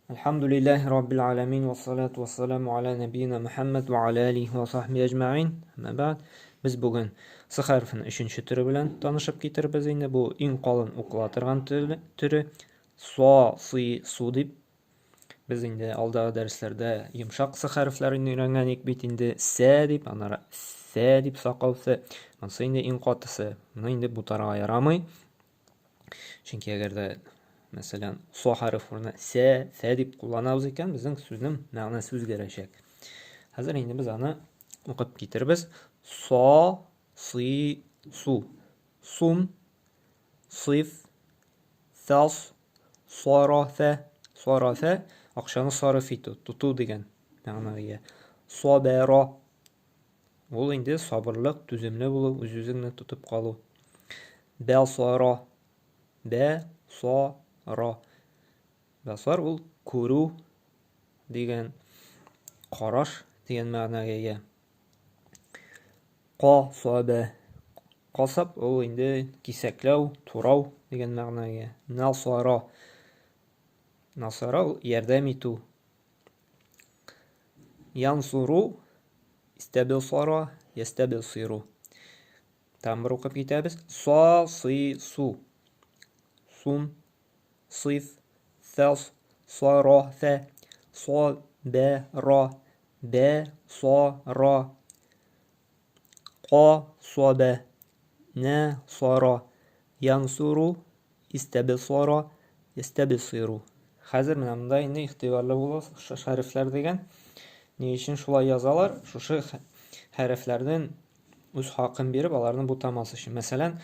Elhamdülillahi Rabbil alemin ve salatu ve selamu ala nebiyina Muhammed ve ala alihi ve sahbihi ecma'in. Amma ba'd. Biz bugün S harfinin 3-nче türü bilen tanışıp kitirбез инде. Bu иң калын укыла торган türü. Sa, si, su дип. Biz инде алдагы дәресләрдә йомшак S harfләрен өйрәнгән бит инде. С дип, аннары С дип сакал С. Монысы инде иң катысы. Моны инде бутарга ярамый. Чөнки әгәрдә Мәсәлән, со харфы урынына сә дип кулланабыз икән, безнең сүзнең мәгънәсе үзгәрәчәк. Хәзер инде без аны укып китербез. Со, си, су. Сум, сыйф, сас, сарафа. Сарафа акчаны сарыф итү, тоту дигән мәгънәгә ия. Сабара. Ул инде сабырлык, түземле булу, үз-үзеңне тотып калу. Бәсара. Бәсара. Бәсар ул күрү дигән, караш дигән мәгънәгә ия. Касаба. Касап ул инде кисәкләү, турау дигән мәгънәгә ия. Насара. Насара ул ярдәм итү. Янсуру. Истәбсара, ястәбсиру. Тәмбер укып китәбез. Са, си, су. Сум, сыйф, сас, сарафа, сабара, бәсара, касаба, насара, янсуру, истәбсара, ястәбсиру. Хәзер менә монда инде игътибарлы булыгыз, шу хәрефләр дигән. Ни өчен шулай язалар? Шушы хәрефләрдән үз хакын биреп, аларны бутамас өчен. Мәсәлән,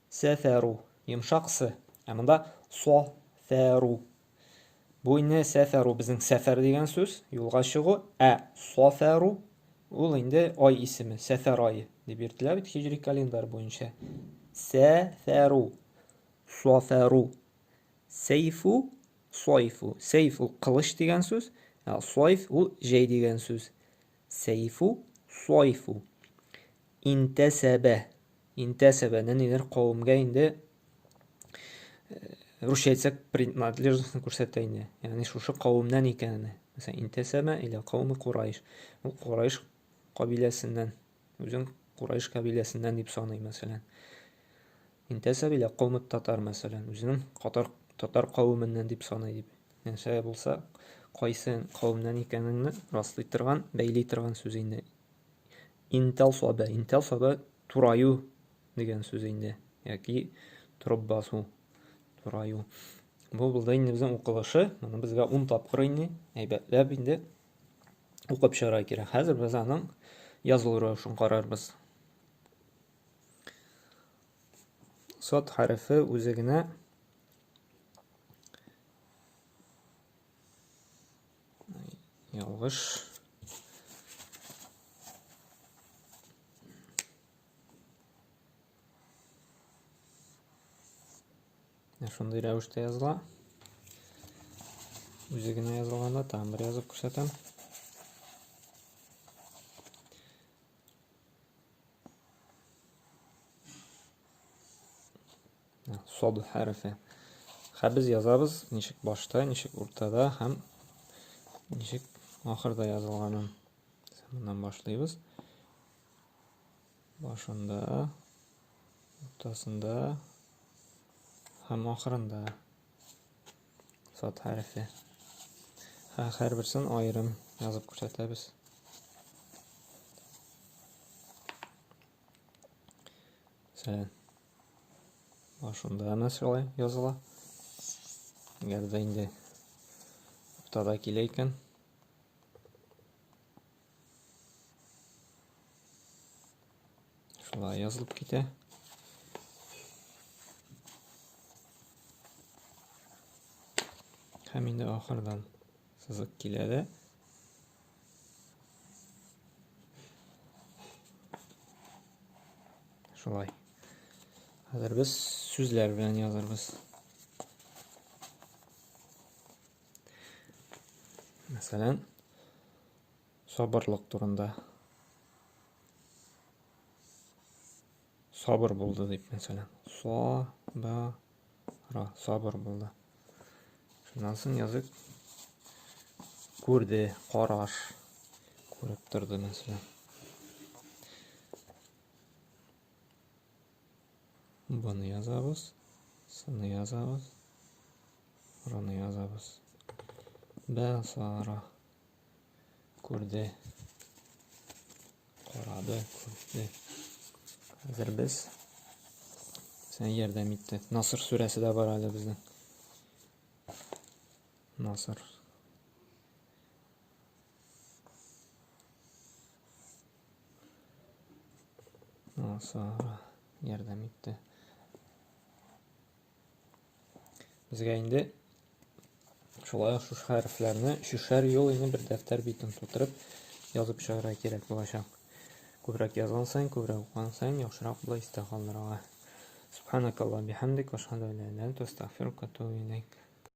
сафару, йомшак С. Ә монда сафару. Бу инде сафару безнең сәфәр дигән сүз, юлга чыгу. Ә сафару ул инде ай исеме, сәфәр айы дип йөртелә бит һиҗри календар буенча. Сафару, сафару. Сейфу, сайфу. Сейф ул кылыч дигән сүз, ә сайф ул җәй дигән сүз. Сейфу, сайфу. Интәсәбә. Интәсәбә нидер кавымга инде русча әйтсәк принадлежностьны күрсәтә инде. Ягъни шушы кавымнан икәнне. Мәсәлән, интәсәбә иля кавмы Курайш. Ул Курайш кабиләсеннән, үзен Курайш кабиләсеннән дип саный мәсәлән. Интәсәбә иля кавмы татар мәсәлән, үзенең татар кавымыннан дип саный дип. Нәрсә булса, кайсы кавымнан икәнне раслый торган, бәйли торган сүз инде. Интәсәбә. Интәсәбә тураю дигән сүз инде. Яки турып басу. Тураю. Бу булды инде безнең укылышы. Моны безгә 10 тапкыр инде әйбәтләп инде укып чыгарга кирәк. Хәзер без аның язылу рәвешен карарбыз. Сад хәрефе үзе генә ялгыш шундый рәвештә языла. Үзе генә язылганда тәмбер язып күрсәтәм. Сад хәрефе. Без язабыз ничек башта, ничек уртада һәм ничек ахырда язылганын. Моннан башлыйбыз. Башында, уртасында һәм ахырында. Сад хәрефе. Һәрберсен аерым язып күрсәтәбез. Мәсәлән, башында шулай языла. Әгәр дә инде уртада килә икән, шулай язылып китә. Һәм инде ахырдан сызык килә дә. Шулай. Хәзер без сүзләр белән язарбыз. Мәсәлән, сабырлык турында. Сабыр булды дип, мәсәлән. Сабыр булды. Шуннан соң язык Күрде, караш. Күреп торды мәсәлән. Буны язабыз. Сыны язабыз. Раны язабыз. Басара. Күрде. Карады, күрде. Хәзер без sen ярдәм итте. Наср сүрәсе дә бар әле безнең. Наср. Насара ярдәм итте. Безгә инде шулай ук шушы хәрефләрне шушар юл инде бер дәфтәр битен тутырып язып чыгарга кирәк булачак. Күбрәк язган сайын, күбрәк укыган сайын яхшырак була истә калдырырга. Субханакалла бихамдик, ашһаду ан ла илаха илля анта, астагфирука ва атубу илейк.